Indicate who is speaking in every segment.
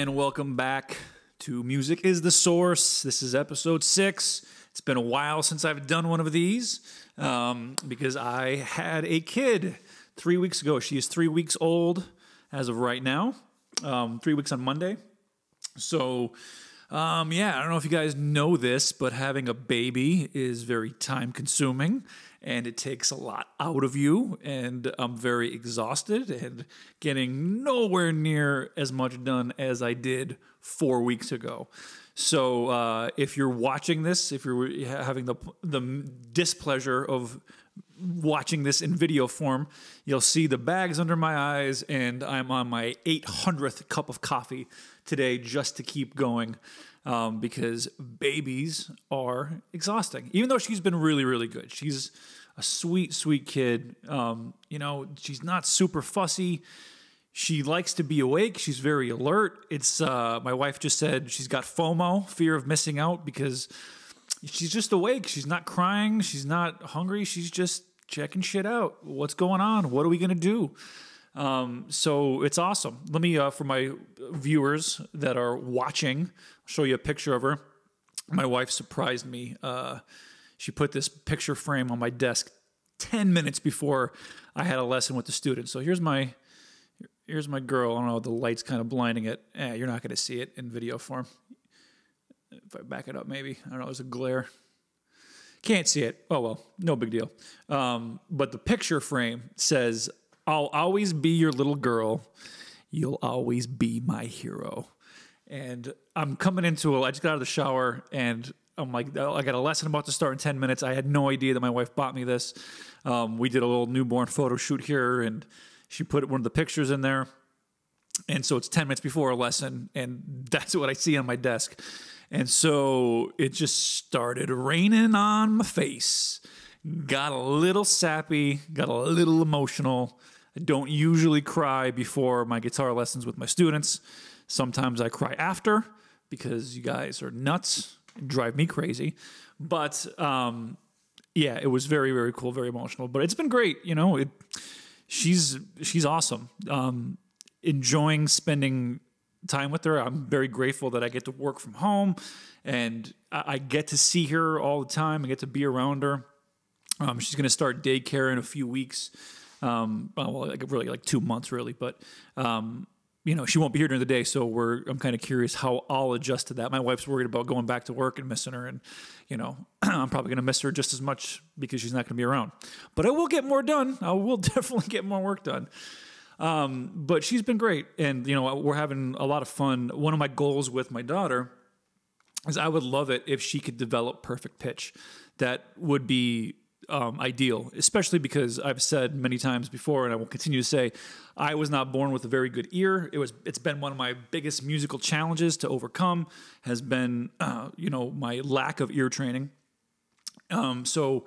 Speaker 1: and welcome back to Music is the Source. This is episode 6. It's been a while since I've done one of these because I had a kid 3 weeks ago. She is 3 weeks old as of right now, 3 weeks on Monday. So, I don't know if you guys know this, but having a baby is very time consuming and it takes a lot out of you. And I'm very exhausted and getting nowhere near as much done as I did 4 weeks ago. So if you're watching this, if you're having the displeasure of watching this in video form, you'll see the bags under my eyes, and I'm on my 800th cup of coffee today just to keep going because babies are exhausting. Even though she's been really, really good. She's a sweet, sweet kid. She's not super fussy. She likes to be awake. She's very alert. It's my wife just said she's got FOMO, fear of missing out, because she's just awake. She's not crying. She's not hungry. She's just checking shit out. What's going on? What are we going to do? So it's awesome. Let me, for my viewers that are watching, I'll show you a picture of her. My wife surprised me. She put this picture frame on my desk 10 minutes before I had a lesson with the students. So here's my girl. I don't know, the light's kind of blinding it. You're not going to see it in video form. If I back it up, maybe. I don't know, there's a glare. Can't see it. Oh, well, no big deal. But the picture frame says, "I'll always be your little girl. You'll always be my hero." And I'm coming into I just got out of the shower, and I'm like, I got a lesson about to start in 10 minutes. I had no idea that my wife bought me this. We did a little newborn photo shoot here, and she put one of the pictures in there. And so it's 10 minutes before a lesson, and that's what I see on my desk. And so it just started raining on my face. Got a little sappy, got a little emotional. I don't usually cry before my guitar lessons with my students. Sometimes I cry after because you guys are nuts and drive me crazy. But it was very, very cool, very emotional. But it's been great, She's awesome. Enjoying spending time with her. I'm very grateful that I get to work from home and I get to see her all the time. I get to be around her. She's going to start daycare in a few weeks. Like 2 months really, but she won't be here during the day. So I'm kind of curious how I'll adjust to that. My wife's worried about going back to work and missing her. And, I'm probably going to miss her just as much because she's not going to be around, but I will get more done. I will definitely get more work done. But she's been great. And, we're having a lot of fun. One of my goals with my daughter is I would love it if she could develop perfect pitch. That would be ideal, especially because I've said many times before, and I will continue to say, I was not born with a very good ear. It's been one of my biggest musical challenges to overcome, has been, my lack of ear training. So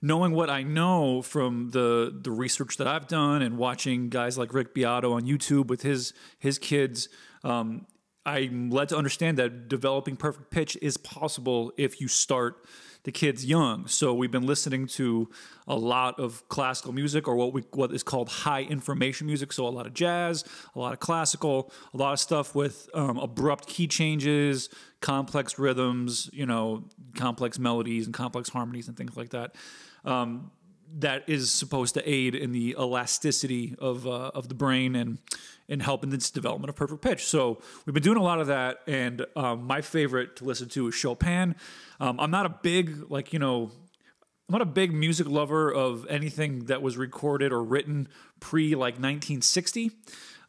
Speaker 1: knowing what I know from the research that I've done and watching guys like Rick Beato on YouTube with his kids, I'm led to understand that developing perfect pitch is possible if you start the kids young. So we've been listening to a lot of classical music, or what is called high information music. So a lot of jazz, a lot of classical, a lot of stuff with abrupt key changes, complex rhythms, complex melodies and complex harmonies and things like that. That is supposed to aid in the elasticity of the brain and help in this development of perfect pitch. So we've been doing a lot of that, and my favorite to listen to is Chopin. I'm not a big music lover of anything that was recorded or written pre 1960.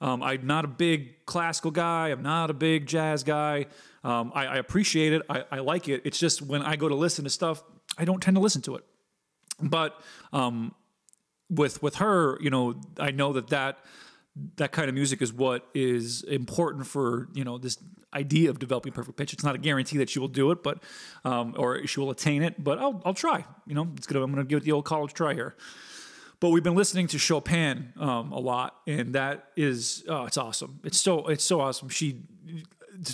Speaker 1: I'm not a big classical guy. I'm not a big jazz guy. I appreciate it. I like it. It's just when I go to listen to stuff, I don't tend to listen to it. But with her, I know that kind of music is what is important for, this idea of developing perfect pitch. It's not a guarantee that she will do it, but or she will attain it. But I'll try. I'm gonna give it the old college try here. But we've been listening to Chopin a lot, and that is it's awesome. It's so awesome. She,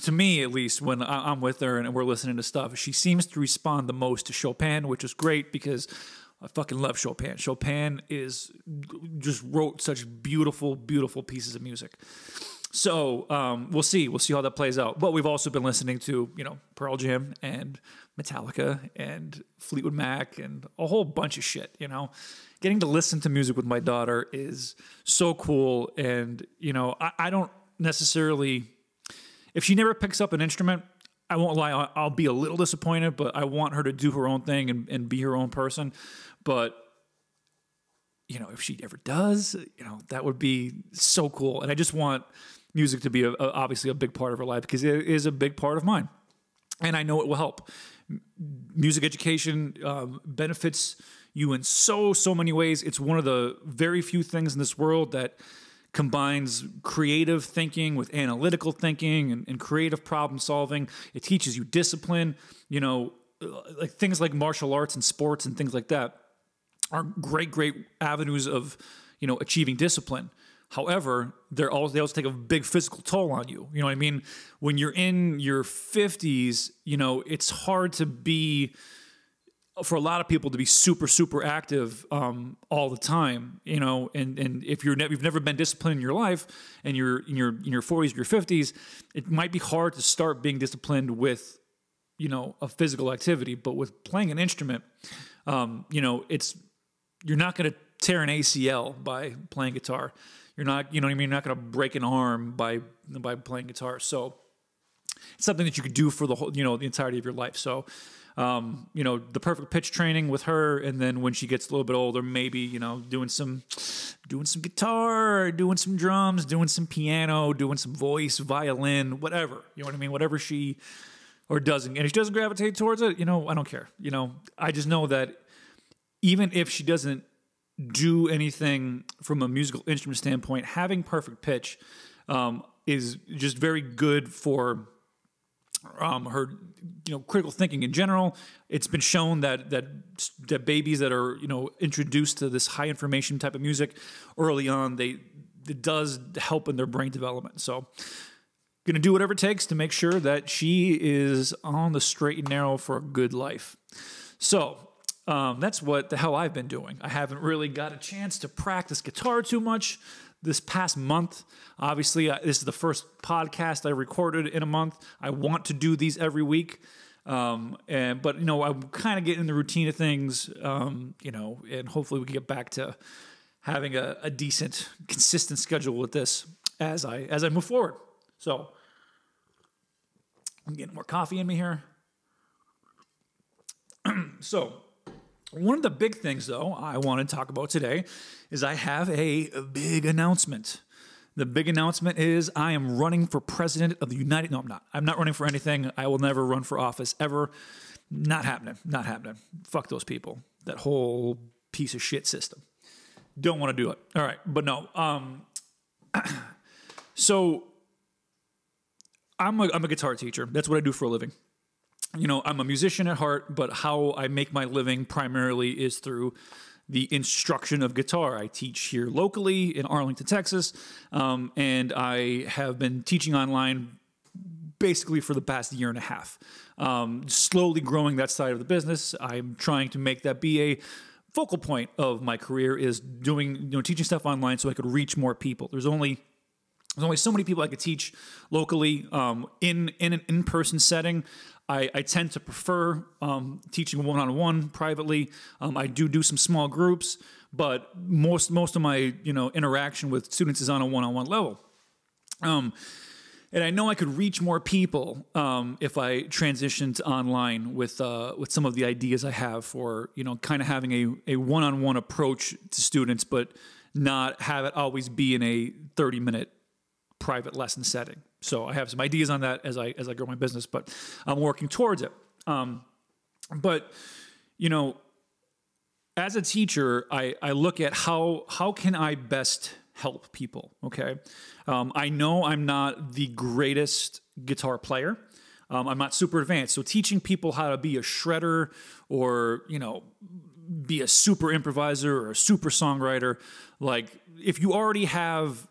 Speaker 1: to me at least, when I'm with her and we're listening to stuff, she seems to respond the most to Chopin, which is great because I fucking love Chopin. Chopin just wrote such beautiful, beautiful pieces of music. So we'll see. We'll see how that plays out. But we've also been listening to, Pearl Jam and Metallica and Fleetwood Mac and a whole bunch of shit, Getting to listen to music with my daughter is so cool. And, I don't necessarily, if she never picks up an instrument, I won't lie, I'll be a little disappointed, but I want her to do her own thing and be her own person. But if she ever does, that would be so cool. And I just want music to be obviously a big part of her life, because it is a big part of mine. And I know it will help. Music education benefits you in so many ways. It's one of the very few things in this world that combines creative thinking with analytical thinking and creative problem solving. It teaches you discipline, like things like martial arts and sports and things like that are great avenues of, achieving discipline. However, they also take a big physical toll on you. You know what I mean? When you're in your 50s, it's hard to be, for a lot of people, to be super active all the time. And if you've never been disciplined in your life, and you're in your 40s or your 50s, it might be hard to start being disciplined with, a physical activity. But with playing an instrument, you're not going to tear an ACL by playing guitar. You're not, You're not going to break an arm by playing guitar. So it's something that you could do for the whole, the entirety of your life. So, the perfect pitch training with her, and then when she gets a little bit older, maybe, doing some guitar, doing some drums, doing some piano, doing some voice, violin, whatever. You know what I mean? Whatever she doesn't, and if she doesn't gravitate towards it, I don't care. I just know that even if she doesn't do anything from a musical instrument standpoint, having perfect pitch is just very good for her, critical thinking in general. It's been shown that babies that are, introduced to this high information type of music early on, it does help in their brain development. So, going to do whatever it takes to make sure that she is on the straight and narrow for a good life. So, that's what the hell I've been doing. I haven't really got a chance to practice guitar too much this past month. Obviously, this is the first podcast I recorded in a month. I want to do these every week. But I'm kind of getting in the routine of things, and hopefully we can get back to having a decent, consistent schedule with this as I move forward. So I'm getting more coffee in me here. So one of the big things, though, I want to talk about today is I have a big announcement. The big announcement is I am running for president of the United... No, I'm not. I'm not running for anything. I will never run for office, ever. Not happening. Not happening. Fuck those people. That whole piece of shit system. Don't want to do it. All right. But no. So I'm a guitar teacher. That's what I do for a living. I'm a musician at heart, but how I make my living primarily is through the instruction of guitar. I teach here locally in Arlington, Texas, and I have been teaching online basically for the past year and a half. Slowly growing that side of the business. I'm trying to make that be a focal point of my career, is doing, teaching stuff online so I could reach more people. There's only so many people I could teach locally in an in-person setting. I tend to prefer teaching one-on-one privately. I do some small groups, but most of my interaction with students is on a one-on-one level. And I know I could reach more people if I transitioned to online with some of the ideas I have for kind of having a one-on-one approach to students, but not have it always be in a 30-minute private lesson setting. So I have some ideas on that as I grow my business, but I'm working towards it. But as a teacher, I look at how can I best help people. Okay, I know I'm not the greatest guitar player. I'm not super advanced. So teaching people how to be a shredder or be a super improviser or a super songwriter, like if you already have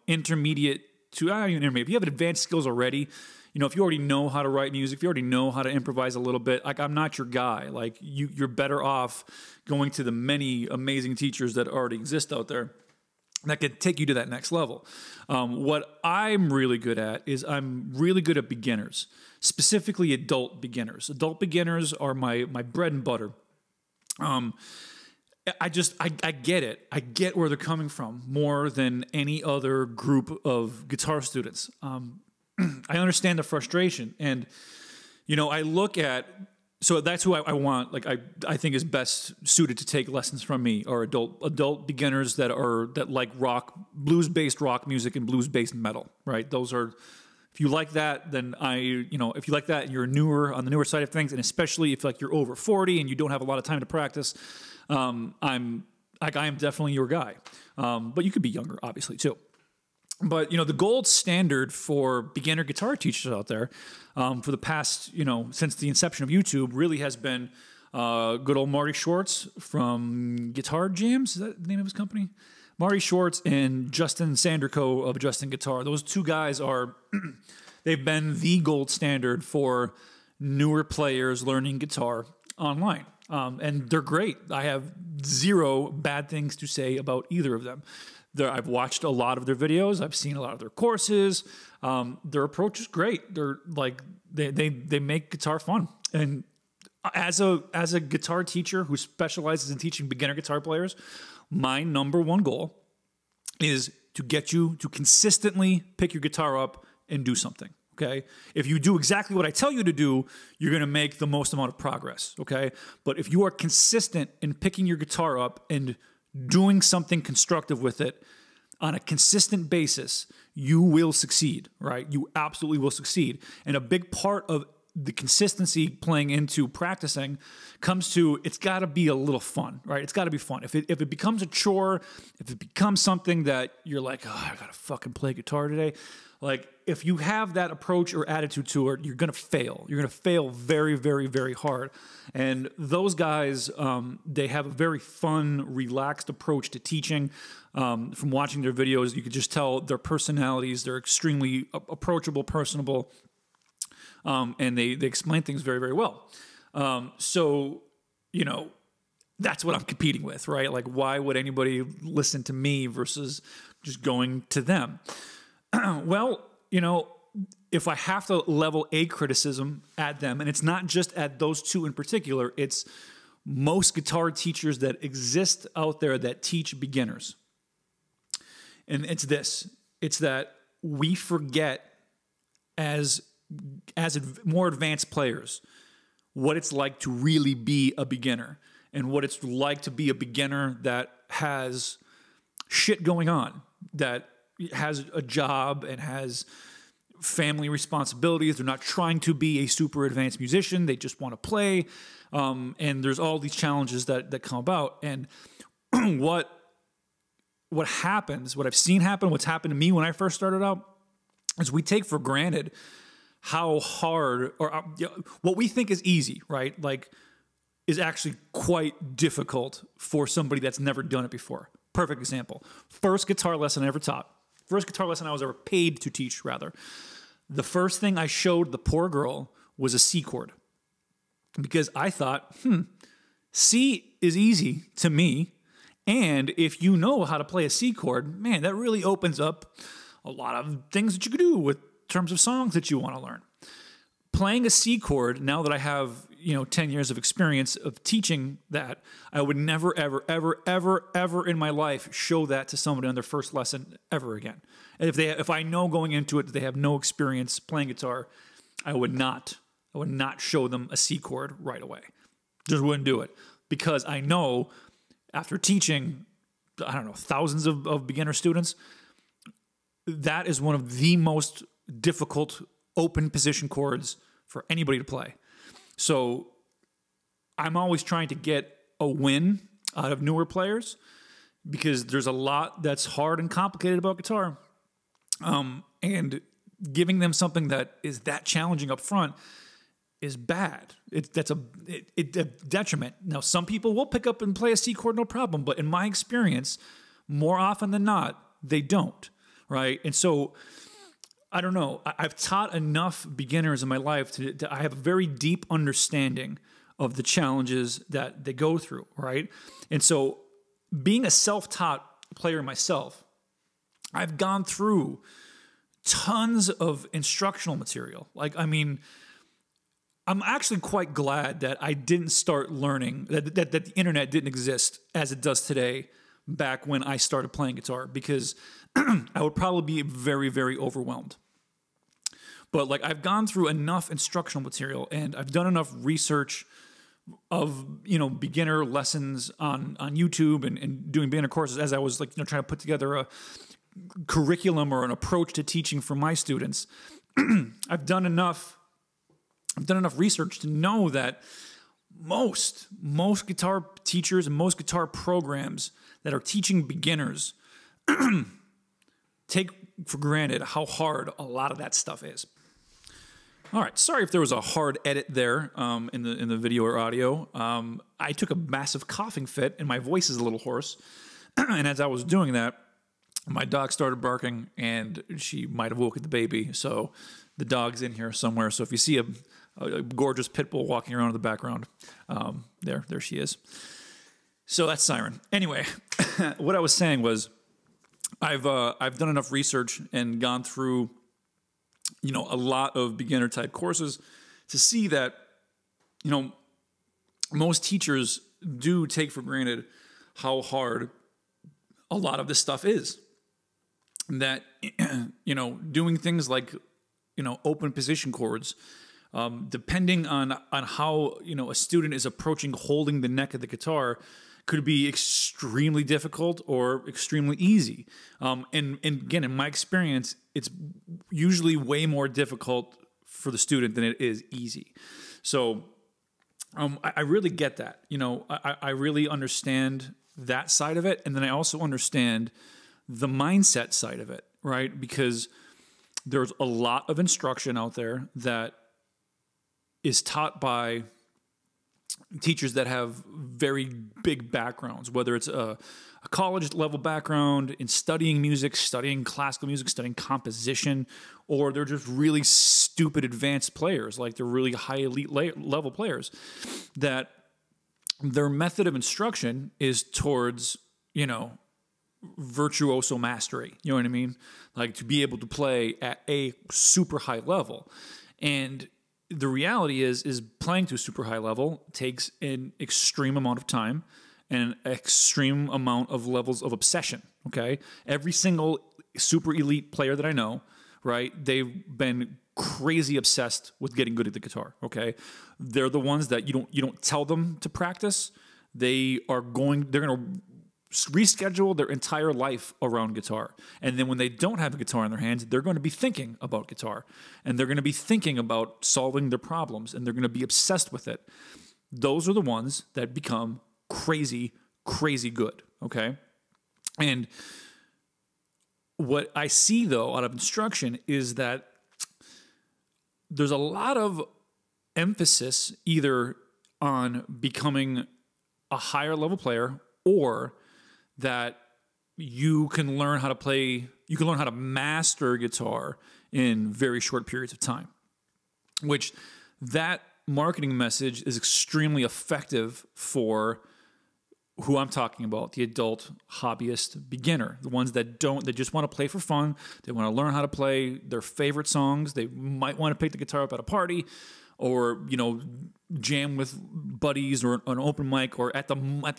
Speaker 1: intermediate to I don't even intermediate, if you have advanced skills already, if you already know how to write music, if you already know how to improvise a little bit, like I'm not your guy. Like you're better off going to the many amazing teachers that already exist out there. that can take you to that next level. What I'm really good at is I'm really good at beginners, specifically adult beginners. Adult beginners are my bread and butter. I get it. I get where they're coming from more than any other group of guitar students. I understand the frustration, and I look at. So that's who I want. Like I think is best suited to take lessons from me are adult beginners that like blues based rock music and blues based metal. Right. Those are. If you like that, then if you like that and you're on the newer side of things, and especially if like you're over 40 and you don't have a lot of time to practice, I am definitely your guy. But you could be younger, obviously too. But the gold standard for beginner guitar teachers out there for the past since the inception of YouTube really has been good old Marty Schwartz from Guitar Jams. Is that the name of his company? Marty Schwartz and Justin Sanderco of Justin Guitar. Those two guys they've been the gold standard for newer players learning guitar online. And they're great. I have zero bad things to say about either of them. I've watched a lot of their videos. I've seen a lot of their courses. Their approach is great. They're like they make guitar fun. And as a guitar teacher who specializes in teaching beginner guitar players, my number one goal is to get you to consistently pick your guitar up and do something. Okay. If you do exactly what I tell you to do, you're going to make the most amount of progress. Okay. But if you are consistent in picking your guitar up and doing something constructive with it on a consistent basis, you will succeed, right? You absolutely will succeed. And a big part of the consistency playing into practicing comes to, it's got to be a little fun, right? It's got to be fun. If it becomes a chore, if it becomes something that you're like, oh, I got to fucking play guitar today. Like, if you have that approach or attitude to it, you're going to fail. You're going to fail very, very, very hard. And those guys, they have a very fun, relaxed approach to teaching. From watching their videos, you could just tell their personalities. They're extremely approachable, personable, and they explain things very, very well. So, that's what I'm competing with, right? Like, why would anybody listen to me versus just going to them? Well, if I have to level a criticism at them, and it's not just at those two in particular, it's most guitar teachers that exist out there that teach beginners. And it's that we forget as more advanced players what it's like to really be a beginner and what it's like to be a beginner that has shit going on, that has a job and has family responsibilities. They're not trying to be a super advanced musician. They just want to play. And there's all these challenges that come about. And what happens, what I've seen happen, what's happened to me when I first started out, is we take for granted how hard, or what we think is easy, right? Like, is actually quite difficult for somebody that's never done it before. Perfect example. First guitar lesson I ever taught. First guitar lesson I was ever paid to teach, rather. The first thing I showed the poor girl was a C chord. Because I thought, C is easy to me. And if you know how to play a C chord, man, that really opens up a lot of things that you could do with terms of songs that you want to learn. Playing a C chord, now that I have 10 years of experience of teaching that, I would never, ever, ever, ever, ever in my life show that to somebody on their first lesson ever again. And if I know going into it that they have no experience playing guitar, I would not show them a C chord right away. Just wouldn't do it, because I know after teaching, thousands of beginner students, that is one of the most difficult open position chords for anybody to play. So I'm always trying to get a win out of newer players, because there's a lot that's hard and complicated about guitar. And giving them something that is that challenging up front is bad. It's a detriment. Now, some people will pick up and play a C chord, no problem. But in my experience, more often than not, they don't, right? And so, I don't know. I've taught enough beginners in my life I have a very deep understanding of the challenges that they go through, right? And so, being a self-taught player myself, I've gone through tons of instructional material. Like, I mean, I'm actually quite glad that I didn't start learning, that the internet didn't exist as it does today back when I started playing guitar, because I would probably be very, very overwhelmed. But like, I've gone through enough instructional material and I've done enough research of, beginner lessons on YouTube and doing beginner courses as I was like, trying to put together a curriculum or an approach to teaching for my students. I've done enough research to know that most guitar teachers and most guitar programs that are teaching beginners take for granted how hard a lot of that stuff is. All right, sorry if there was a hard edit there in the video or audio. I took a massive coughing fit and my voice is a little hoarse. And as I was doing that, my dog started barking and she might have woken the baby. So the dog's in here somewhere. So if you see a gorgeous pit bull walking around in the background, there she is. So that's Siren. Anyway, what I was saying was I've done enough research and gone through a lot of beginner type courses to see that most teachers do take for granted how hard a lot of this stuff is. That doing things like open position chords, depending on how a student is approaching holding the neck of the guitar, could be extremely difficult or extremely easy. And again, in my experience, it's usually way more difficult for the student than it is easy. So I really get that. I really understand that side of it. And then I also understand the mindset side of it, right? Because there's a lot of instruction out there that is taught by teachers that have very big backgrounds, whether it's a college level background in studying music, studying classical music, studying composition, or they're just really stupid advanced players, like they're really high elite level players, that their method of instruction is towards, virtuoso mastery. You know what I mean? Like to be able to play at a super high level. And the reality is playing to a super high level takes an extreme amount of time and an extreme amount of levels of obsession, okay? Every single super elite player that I know, right, they've been crazy obsessed with getting good at the guitar, okay? They're the ones that you don't tell them to practice. They're going to reschedule their entire life around guitar. And then when they don't have a guitar in their hands, they're going to be thinking about guitar. And they're going to be thinking about solving their problems. And they're going to be obsessed with it. Those are the ones that become crazy, crazy good, okay? And what I see, though, out of instruction is that there's a lot of emphasis either on becoming a higher level player or that you can learn how to play, you can learn how to master guitar in very short periods of time, which that marketing message is extremely effective for who I'm talking about, the adult hobbyist beginner, the ones that just want to play for fun. They want to learn how to play their favorite songs. They might want to pick the guitar up at a party or, jam with buddies or an open mic, or at the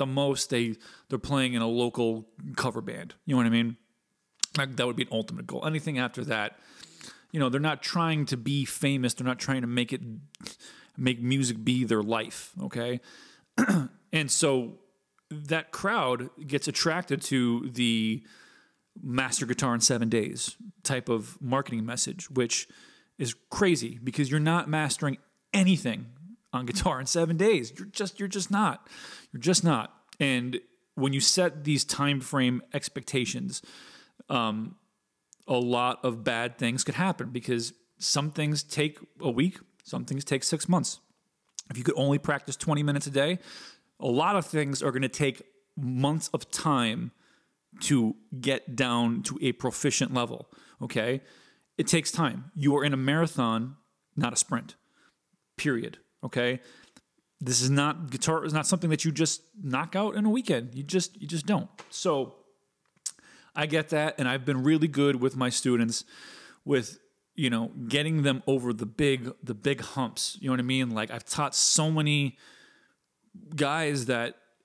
Speaker 1: most they're playing in a local cover band. You know what I mean? That would be an ultimate goal. Anything after that, they're not trying to be famous. They're not trying to make music be their life. Okay. And so that crowd gets attracted to the master guitar in 7 days type of marketing message, which is crazy because you're not mastering anything on guitar in 7 days. You're just not. And when you set these time frame expectations, a lot of bad things could happen because some things take a week, some things take 6 months. If you could only practice 20 minutes a day, a lot of things are going to take months of time to get down to a proficient level, okay? It takes time. You are in a marathon, not a sprint, period, okay? Guitar is not something that you just knock out in a weekend. You just don't. So I get that, and I've been really good with my students with, getting them over the big humps. You know what I mean? Like, I've taught so many guys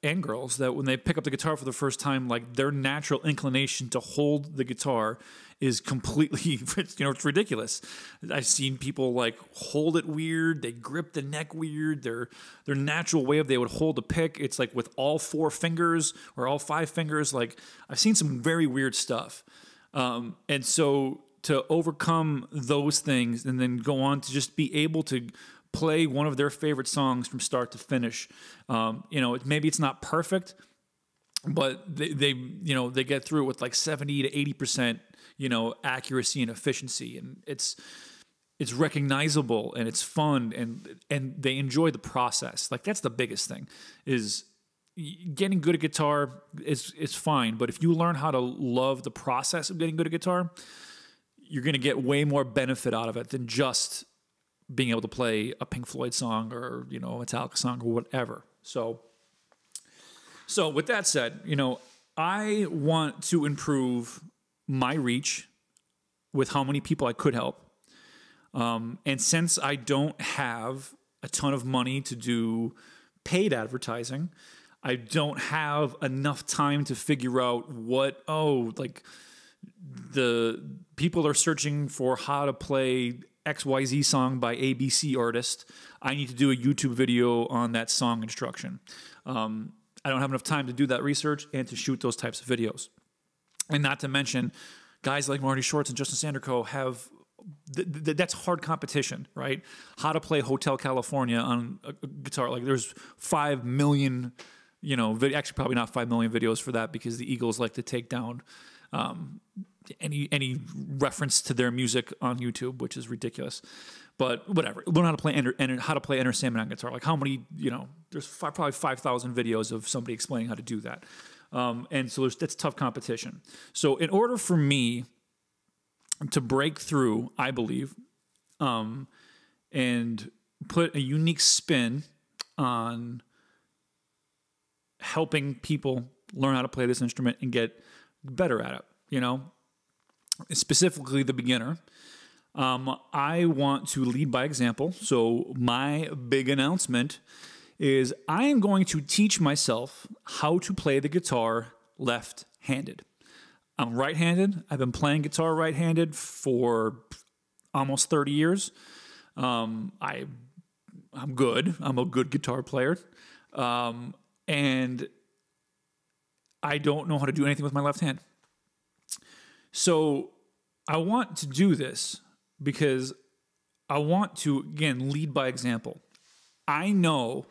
Speaker 1: and girls that when they pick up the guitar for the first time, like, their natural inclination to hold the guitar is completely, it's ridiculous. I've seen people like hold it weird. They grip the neck weird. Their natural way they would hold the pick, it's like with all 4 fingers or all 5 fingers. Like, I've seen some very weird stuff. And so to overcome those things and then go on to just be able to play one of their favorite songs from start to finish. Maybe it's not perfect, but they get through it with like 70 to 80%, accuracy and efficiency, and it's recognizable and it's fun, and they enjoy the process. Like, that's the biggest thing. Is getting good at guitar is fine, but if you learn how to love the process of getting good at guitar, you're going to get way more benefit out of it than just being able to play a Pink Floyd song or, a Metallica song or whatever. So with that said, I want to improve my reach with how many people I could help. And since I don't have a ton of money to do paid advertising, I don't have enough time to figure out the people are searching for how to play XYZ song by ABC artist. I need to do a YouTube video on that song instruction. I don't have enough time to do that research and to shoot those types of videos. And not to mention, guys like Marty Shorts and Justin Sanderco have that's hard competition, right? How to play Hotel California on a guitar. Like, there's 5 million, actually probably not 5 million videos for that, because the Eagles like to take down any reference to their music on YouTube, which is ridiculous. But whatever. Learn how to play Enter Sandman on guitar. Like, how many? There's probably 5,000 videos of somebody explaining how to do that. And so that's tough competition. So in order for me to break through, I believe, and put a unique spin on helping people learn how to play this instrument and get better at it, specifically the beginner, I want to lead by example. So my big announcement is I am going to teach myself how to play the guitar left-handed. I'm right-handed. I've been playing guitar right-handed for almost 30 years. I'm good. I'm a good guitar player. And I don't know how to do anything with my left hand. So I want to do this because I want to, again, lead by example. I know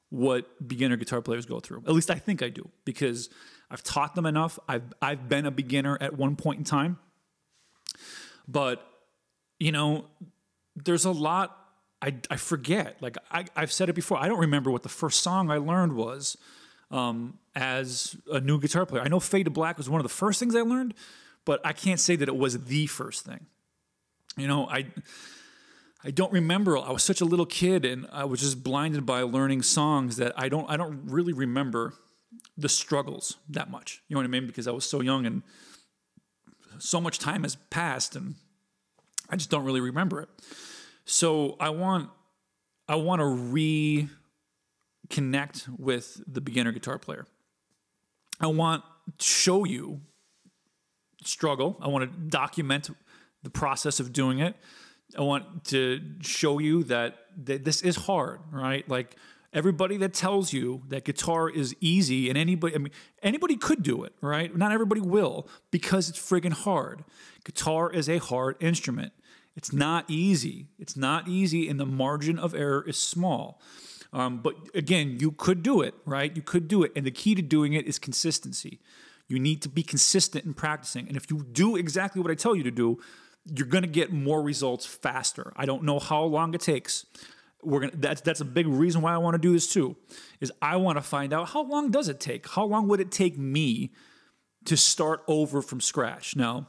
Speaker 1: what beginner guitar players go through. At least I think I do, because I've taught them enough. I've been a beginner at one point in time. But, there's a lot I forget. Like, I've said it before. I don't remember what the first song I learned was as a new guitar player. I know Fade to Black was one of the first things I learned, but I can't say that it was the first thing. I don't remember. I was such a little kid, and I was just blinded by learning songs that I don't really remember the struggles that much. You know what I mean? Because I was so young and so much time has passed, and I just don't really remember it. So I want to reconnect with the beginner guitar player. I want to show you struggle. I want to document the process of doing it. I want to show you that this is hard, right? Like, everybody that tells you that guitar is easy, and anybody could do it, right? Not everybody will, because it's friggin' hard. Guitar is a hard instrument. It's not easy. It's not easy, and the margin of error is small. But again, you could do it, right? You could do it, and the key to doing it is consistency. You need to be consistent in practicing, and if you do exactly what I tell you to do, you're going to get more results faster. I don't know how long it takes. That's a big reason why I want to do this too, is I want to find out, how long does it take? How long would it take me to start over from scratch? Now,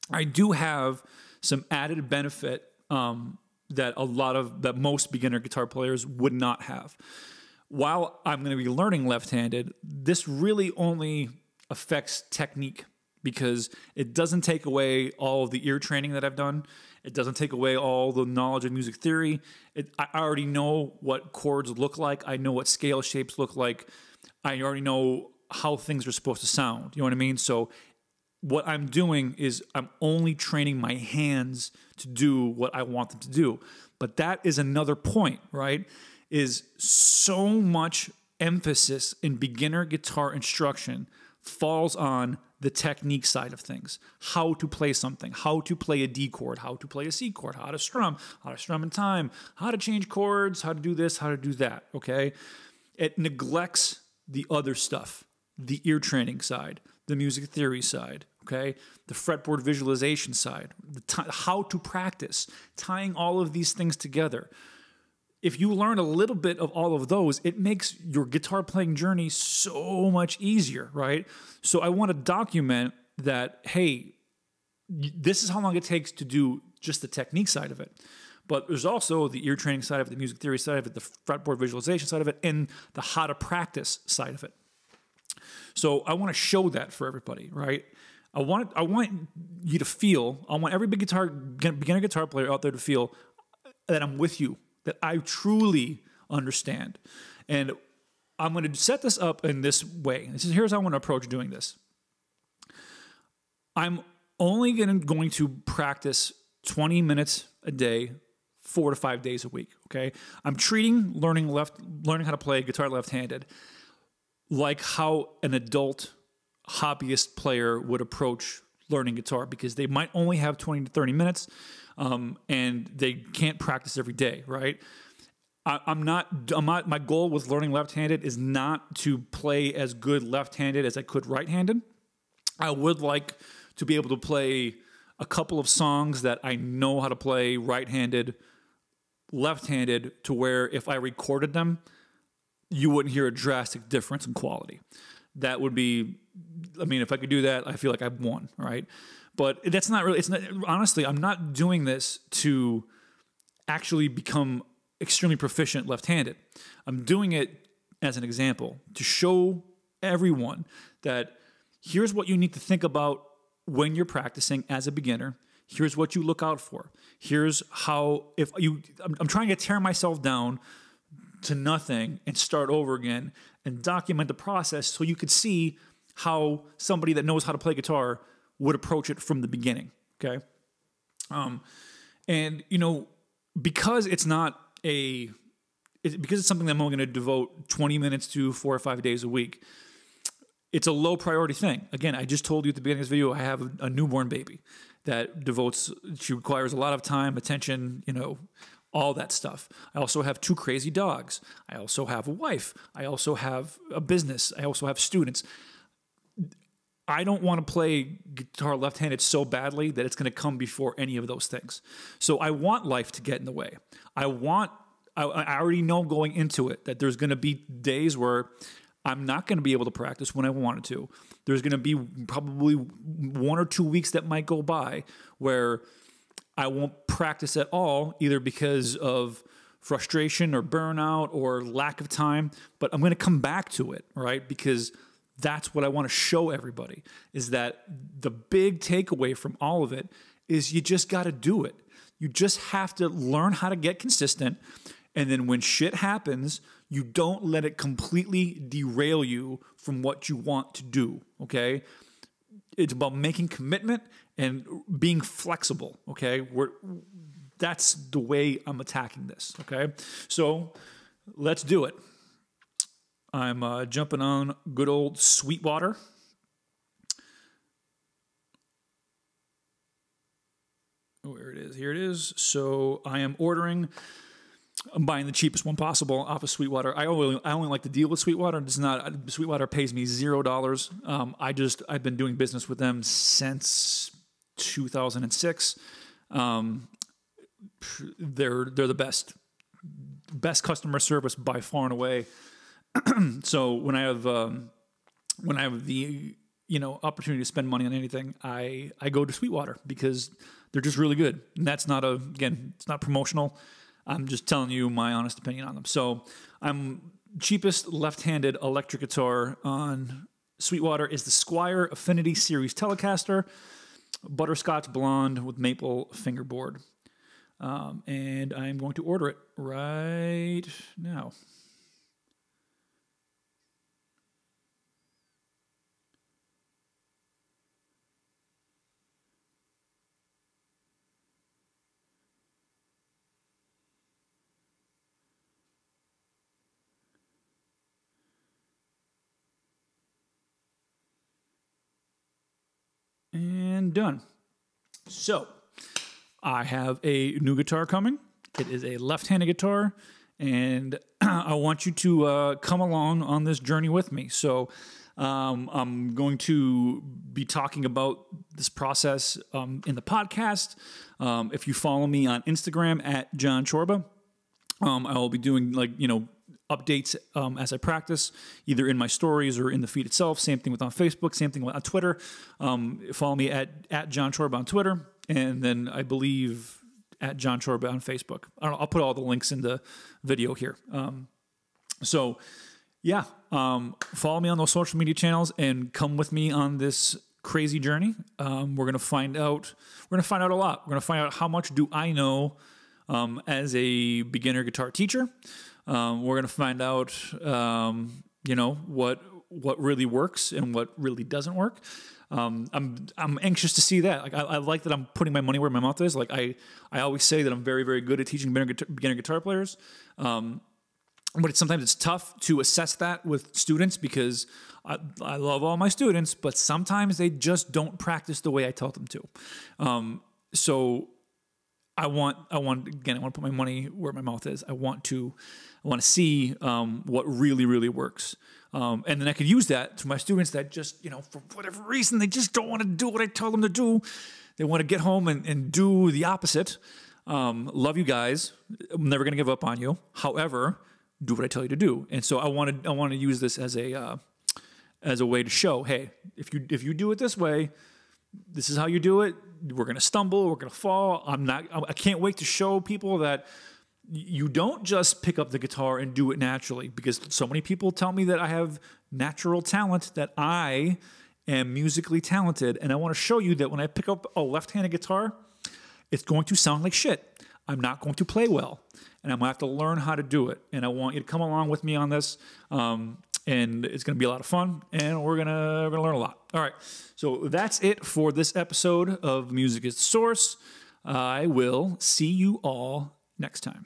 Speaker 1: I do have some added benefit that most beginner guitar players would not have. While I'm going to be learning left-handed, this really only affects technique, because it doesn't take away all of the ear training that I've done. It doesn't take away all the knowledge of music theory. I already know what chords look like. I know what scale shapes look like. I already know how things are supposed to sound. You know what I mean? So what I'm doing is I'm only training my hands to do what I want them to do. But that is another point, right? Is so much emphasis in beginner guitar instruction falls on the technique side of things. How to play something, how to play a D chord, how to play a C chord, how to strum in time, how to change chords, how to do this, how to do that, okay? It neglects the other stuff, the ear training side, the music theory side, okay? The fretboard visualization side, how to practice, tying all of these things together. If you learn a little bit of all of those, it makes your guitar playing journey so much easier, right? So I want to document that, hey, this is how long it takes to do just the technique side of it. But there's also the ear training side of it, the music theory side of it, the fretboard visualization side of it, and the how to practice side of it. So I want to show that for everybody, right? I want you to feel, I want every beginner guitar player out there to feel that I'm with you, that I truly understand. And I'm going to set this up in this way. Here's how I'm going to approach doing this. I'm only going to practice 20 minutes a day, 4 to 5 days a week, okay? I'm treating learning how to play guitar left-handed like how an adult hobbyist player would approach learning guitar, because they might only have 20 to 30 minutes and they can't practice every day, right? My goal with learning left-handed is not to play as good left-handed as I could right-handed. I would like to be able to play a couple of songs that I know how to play right-handed, left-handed, to where if I recorded them, you wouldn't hear a drastic difference in quality. That would be, I mean, if I could do that, I feel like I've won, right? But that's not really, honestly, I'm not doing this to actually become extremely proficient left-handed. I'm doing it as an example to show everyone that here's what you need to think about when you're practicing as a beginner. Here's what you look out for. Here's how, I'm trying to tear myself down to nothing and start over again and document the process so you could see how somebody that knows how to play guitar would approach it from the beginning, okay? And, you know, because it's something that I'm only going to devote 20 minutes to 4 or 5 days a week, it's a low priority thing. Again, I just told you at the beginning of this video, I have a newborn baby that she requires a lot of time, attention, you know, all that stuff. I also have 2 crazy dogs. I also have a wife. I also have a business. I also have students. I don't want to play guitar left-handed so badly that it's going to come before any of those things. So I want life to get in the way. I already know going into it that there's going to be days where I'm not going to be able to practice when I wanted to. There's going to be probably 1 or 2 weeks that might go by where I won't practice at all, either because of frustration or burnout or lack of time, but I'm going to come back to it, right? Because that's what I want to show everybody, is that the big takeaway from all of it is you just got to do it. You just have to learn how to get consistent. And then when shit happens, you don't let it completely derail you from what you want to do, okay? It's about making commitment and being flexible, okay? That's the way I'm attacking this, okay? So let's do it. I'm jumping on good old Sweetwater. Where it is, here it is. So I am I'm buying the cheapest one possible off of Sweetwater. I only like to deal with Sweetwater. Sweetwater pays me $0. I've been doing business with them since 2006. They're the best customer service by far and away. So when I have the opportunity to spend money on anything, I go to Sweetwater because they're just really good. And that's it's not promotional. I'm just telling you my honest opinion on them. So I'm cheapest left-handed electric guitar on Sweetwater is the Squire Affinity Series Telecaster, butterscotch blonde with maple fingerboard. And I'm going to order it right now. And done. So, I have a new guitar coming. It is a left-handed guitar, and I want you to come along on this journey with me. So, I'm going to be talking about this process in the podcast. If you follow me on Instagram at John Chorba, I will be doing updates as I practice, either in my stories or in the feed itself. Same thing on Facebook, same thing on Twitter. Follow me at John Chorba on Twitter, and then I believe at John Chorba on Facebook. I don't know, I'll put all the links in the video here. Follow me on those social media channels and come with me on this crazy journey. We're gonna find out a lot. We're gonna find out how much do I know as a beginner guitar teacher. We're going to find out, what really works and what really doesn't work. I'm anxious to see that. Like, I like that I'm putting my money where my mouth is. Like, I always say that I'm very, very good at teaching beginner guitar players. But sometimes it's tough to assess that with students because I love all my students, but sometimes they just don't practice the way I tell them to. So I want to put my money where my mouth is. I want to see what really, really works. And then I could use that to my students that just, for whatever reason, they just don't want to do what I tell them to do. They want to get home and do the opposite. Love you guys. I'm never going to give up on you. However, do what I tell you to do. And so I want to use this as a way to show, hey, if you do it this way, this is how you do it. We're going to stumble. We're going to fall. I can't wait to show people that you don't just pick up the guitar and do it naturally, because so many people tell me that I have natural talent, that I am musically talented. And I want to show you that when I pick up a left-handed guitar, it's going to sound like shit. I'm not going to play well, and I'm going to have to learn how to do it. And I want you to come along with me on this. And it's going to be a lot of fun, and we're gonna learn a lot. All right, so that's it for this episode of Music is the Source. I will see you all next time.